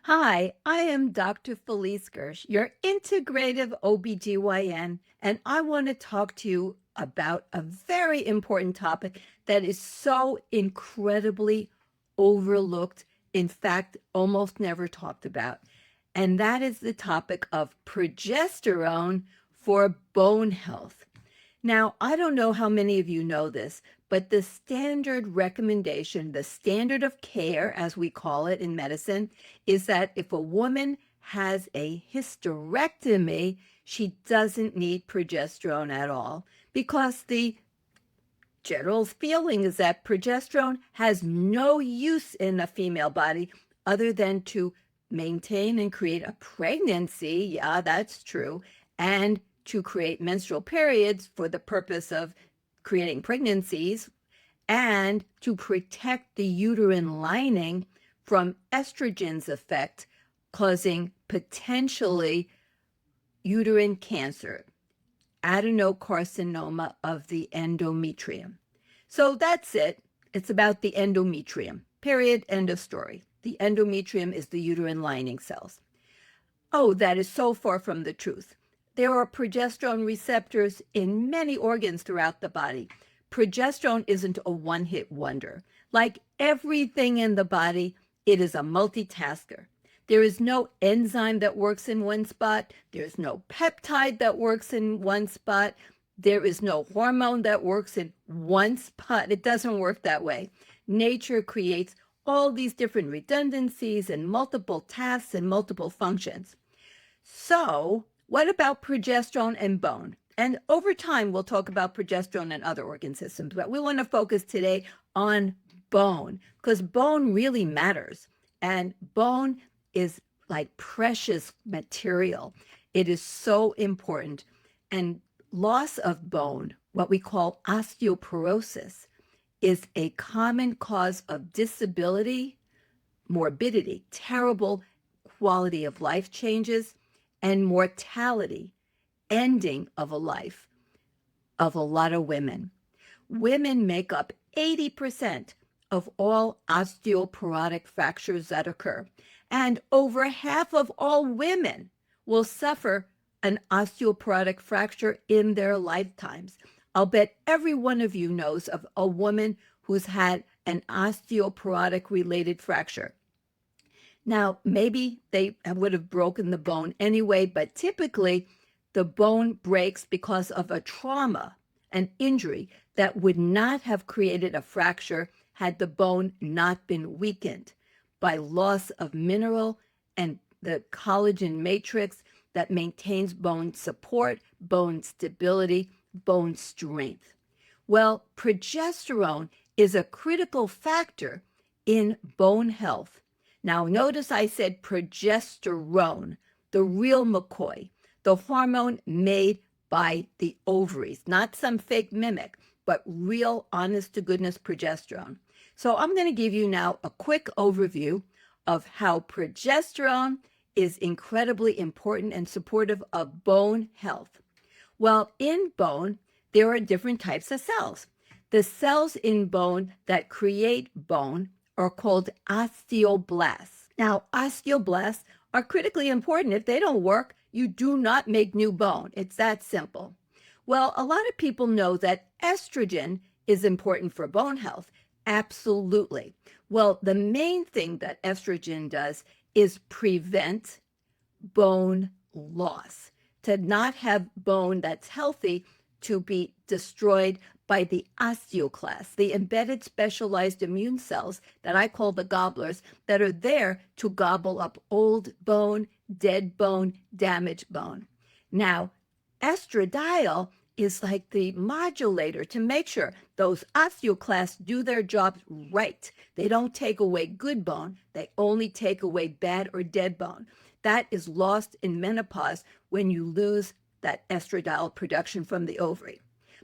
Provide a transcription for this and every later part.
Hi, I am Dr. Felice Gersh, your integrative OBGYN, and I want to talk to you about a very important topic that is so incredibly overlooked, in fact, almost never talked about. And that is the topic of progesterone for bone health. Now, I don't know how many of you know this, but the standard recommendation, the standard of care, as we call it in medicine, is that if a woman has a hysterectomy, she doesn't need progesterone at all because the general feeling is that progesterone has no use in a female body other than to maintain and create a pregnancy. Yeah, that's true. And to create menstrual periods for the purpose of creating pregnancies and to protect the uterine lining from estrogen's effect, causing potentially uterine cancer, adenocarcinoma of the endometrium. So that's it. It's about the endometrium. Period. End of story. The endometrium is the uterine lining cells. Oh, that is so far from the truth. There are progesterone receptors in many organs throughout the body. Progesterone isn't a one-hit wonder. Like everything in the body, it is a multitasker. There is no enzyme that works in one spot. There's no peptide that works in one spot. There is no hormone that works in one spot. It doesn't work that way. Nature creates all these different redundancies and multiple tasks and multiple functions. So, what about progesterone and bone? And over time, we'll talk about progesterone and other organ systems, but we want to focus today on bone because bone really matters. And bone is like precious material. It is so important. And loss of bone, what we call osteoporosis, is a common cause of disability, morbidity, terrible quality of life changes, and mortality, ending of a life of a lot of women. Women make up 80% of all osteoporotic fractures that occur, and over half of all women will suffer an osteoporotic fracture in their lifetimes. I'll bet every one of you knows of a woman who's had an osteoporotic related fracture. Now, maybe they would have broken the bone anyway, but typically the bone breaks because of a trauma, an injury that would not have created a fracture had the bone not been weakened by loss of mineral and the collagen matrix that maintains bone support, bone stability, bone strength. Well, progesterone is a critical factor in bone health. Now, notice I said progesterone, the real McCoy, the hormone made by the ovaries, not some fake mimic, but real, honest to goodness progesterone. So I'm going to give you now a quick overview of how progesterone is incredibly important and supportive of bone health. Well, in bone, there are different types of cells. The cells in bone that create bone are called osteoblasts. Now, osteoblasts are critically important. If they don't work, you do not make new bone. It's that simple. Well, a lot of people know that estrogen is important for bone health. Absolutely. Well, the main thing that estrogen does is prevent bone loss, to not have bone that's healthy to be destroyed by the osteoclasts, the embedded specialized immune cells that I call the gobblers, that are there to gobble up old bone, dead bone, damaged bone. Now, estradiol is like the modulator to make sure those osteoclasts do their jobs right. They don't take away good bone, they only take away bad or dead bone. That is lost in menopause when you lose that estradiol production from the ovary.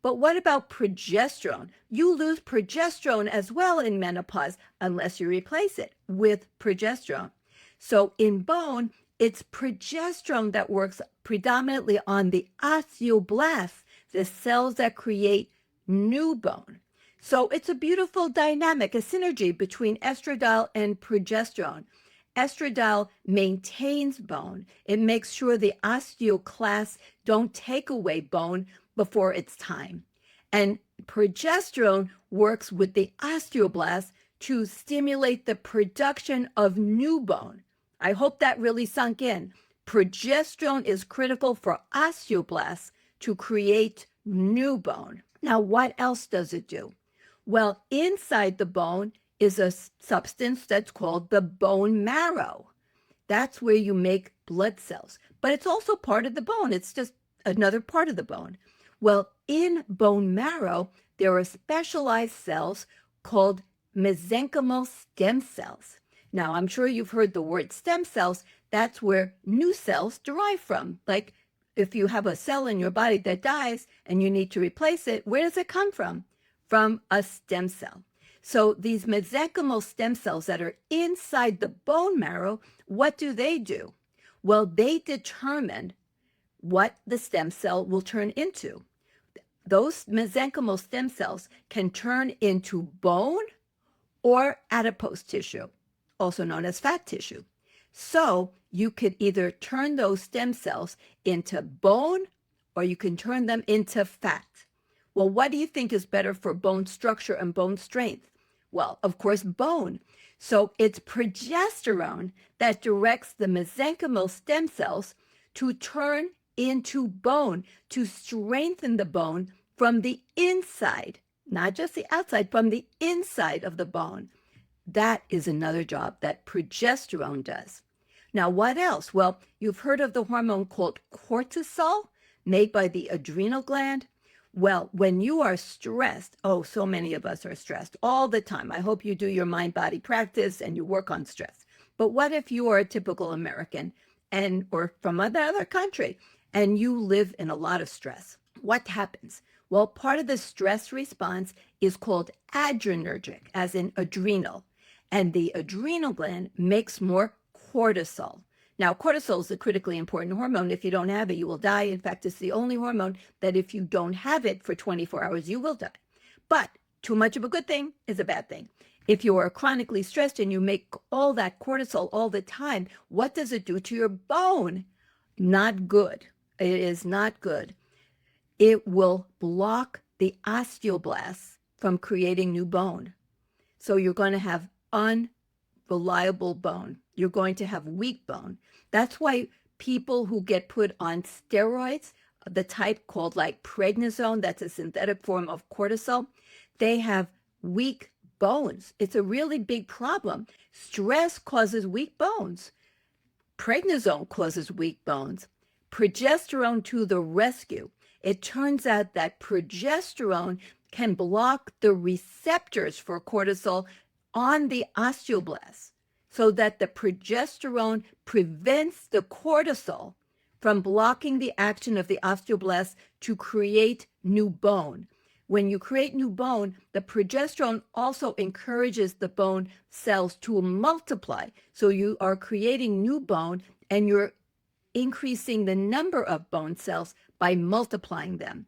But what about progesterone? You lose progesterone as well in menopause unless you replace it with progesterone. So in bone, it's progesterone that works predominantly on the osteoblasts, the cells that create new bone. So it's a beautiful dynamic, a synergy between estradiol and progesterone. Estradiol maintains bone. It makes sure the osteoclasts don't take away bone before it's time. And progesterone works with the osteoblasts to stimulate the production of new bone. I hope that really sunk in. Progesterone is critical for osteoblasts to create new bone. Now, what else does it do? Well, inside the bone is a substance that's called the bone marrow. That's where you make blood cells. But it's also part of the bone. It's just another part of the bone. Well, in bone marrow, there are specialized cells called mesenchymal stem cells. Now, I'm sure you've heard the word stem cells. That's where new cells derive from. Like if you have a cell in your body that dies and you need to replace it, where does it come from? From a stem cell. So these mesenchymal stem cells that are inside the bone marrow, what do? Well, they determine what the stem cell will turn into. Those mesenchymal stem cells can turn into bone or adipose tissue, also known as fat tissue. So you could either turn those stem cells into bone or you can turn them into fat. Well, what do you think is better for bone structure and bone strength? Well, of course, bone. So it's progesterone that directs the mesenchymal stem cells to turn into bone, to strengthen the bone from the inside, not just the outside, from the inside of the bone. That is another job that progesterone does. Now, what else? Well, you've heard of the hormone called cortisol, made by the adrenal gland. Well, when you are stressed, oh, so many of us are stressed all the time. I hope you do your mind-body practice and you work on stress. But what if you are a typical American or from another country and you live in a lot of stress? What happens? Well, part of the stress response is called adrenergic, as in adrenal. And the adrenal gland makes more cortisol. Now, cortisol is a critically important hormone. If you don't have it, you will die. In fact, it's the only hormone that if you don't have it for 24 hours, you will die. But too much of a good thing is a bad thing. If you are chronically stressed and you make all that cortisol all the time, what does it do to your bone? Not good. It is not good. It will block the osteoblasts from creating new bone. So you're going to have unreliable bone. You're going to have weak bone. That's why people who get put on steroids, the type called like prednisone, that's a synthetic form of cortisol, they have weak bones. It's a really big problem. Stress causes weak bones. Prednisone causes weak bones. Progesterone to the rescue. It turns out that progesterone can block the receptors for cortisol on the osteoblasts, so that the progesterone prevents the cortisol from blocking the action of the osteoblasts to create new bone. When you create new bone, the progesterone also encourages the bone cells to multiply. So you are creating new bone and you're increasing the number of bone cells by multiplying them.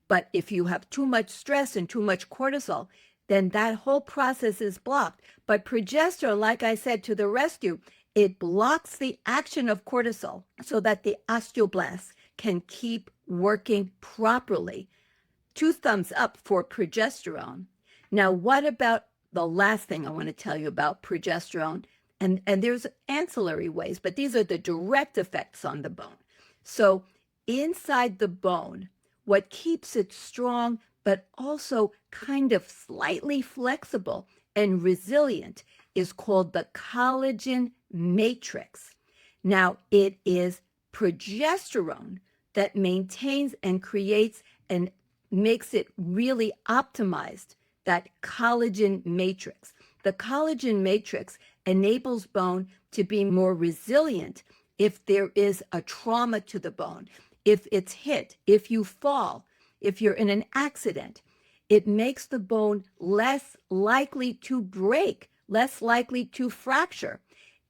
But if you have too much stress and too much cortisol, then that whole process is blocked. But progesterone, like I said, to the rescue, it blocks the action of cortisol so that the osteoblasts can keep working properly. 2 thumbs up for progesterone. Now, what about the last thing I want to tell you about progesterone? And there's ancillary ways, but these are the direct effects on the bone. So inside the bone, what keeps it strong but also kind of slightly flexible and resilient is called the collagen matrix. Now, it is progesterone that maintains and creates and makes it really optimized, that collagen matrix. The collagen matrix enables bone to be more resilient if there is a trauma to the bone, if it's hit, if you fall, if you're in an accident. It makes the bone less likely to break, less likely to fracture.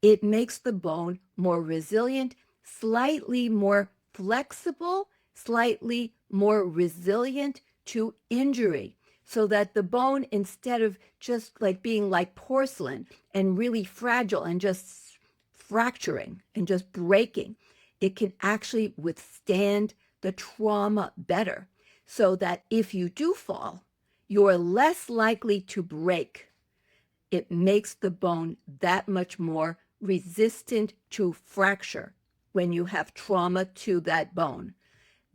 It makes the bone more resilient, slightly more flexible, slightly more resilient to injury, so that the bone, instead of just like being like porcelain and really fragile and just fracturing and just breaking, it can actually withstand the trauma better, so that if you do fall, you're less likely to break. It makes the bone that much more resistant to fracture when you have trauma to that bone.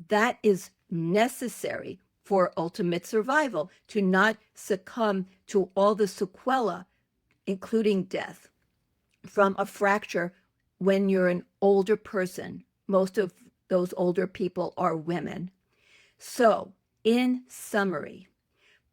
That is necessary for ultimate survival, to not succumb to all the sequelae, including death, from a fracture when you're an older person. Most of those older people are women. So, in summary,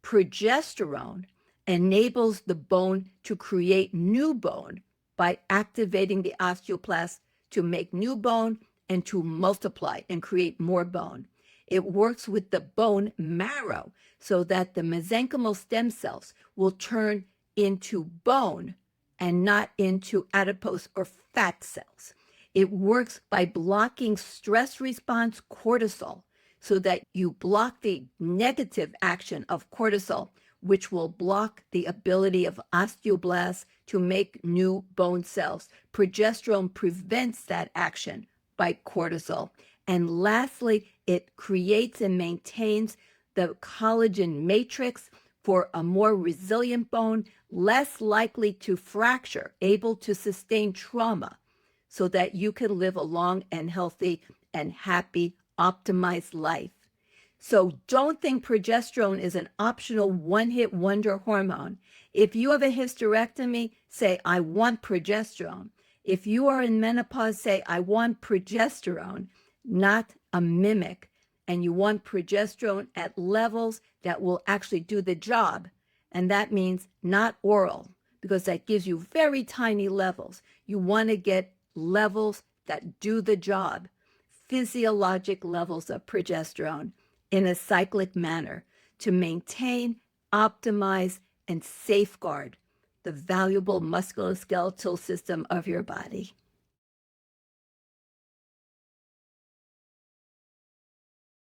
progesterone enables the bone to create new bone by activating the osteoblast to make new bone and to multiply and create more bone. It works with the bone marrow so that the mesenchymal stem cells will turn into bone and not into adipose or fat cells. It works by blocking stress response cortisol so that you block the negative action of cortisol, which will block the ability of osteoblasts to make new bone cells. Progesterone prevents that action by cortisol. And lastly, it creates and maintains the collagen matrix for a more resilient bone, less likely to fracture, able to sustain trauma, so that you can live a long and healthy and happy, optimized life. So don't think progesterone is an optional one-hit wonder hormone. If you have a hysterectomy, say, I want progesterone. If you are in menopause, say, I want progesterone, not a mimic. And you want progesterone at levels that will actually do the job. And that means not oral, because that gives you very tiny levels. You want to get levels that do the job, physiologic levels of progesterone in a cyclic manner to maintain, optimize, and safeguard the valuable musculoskeletal system of your body.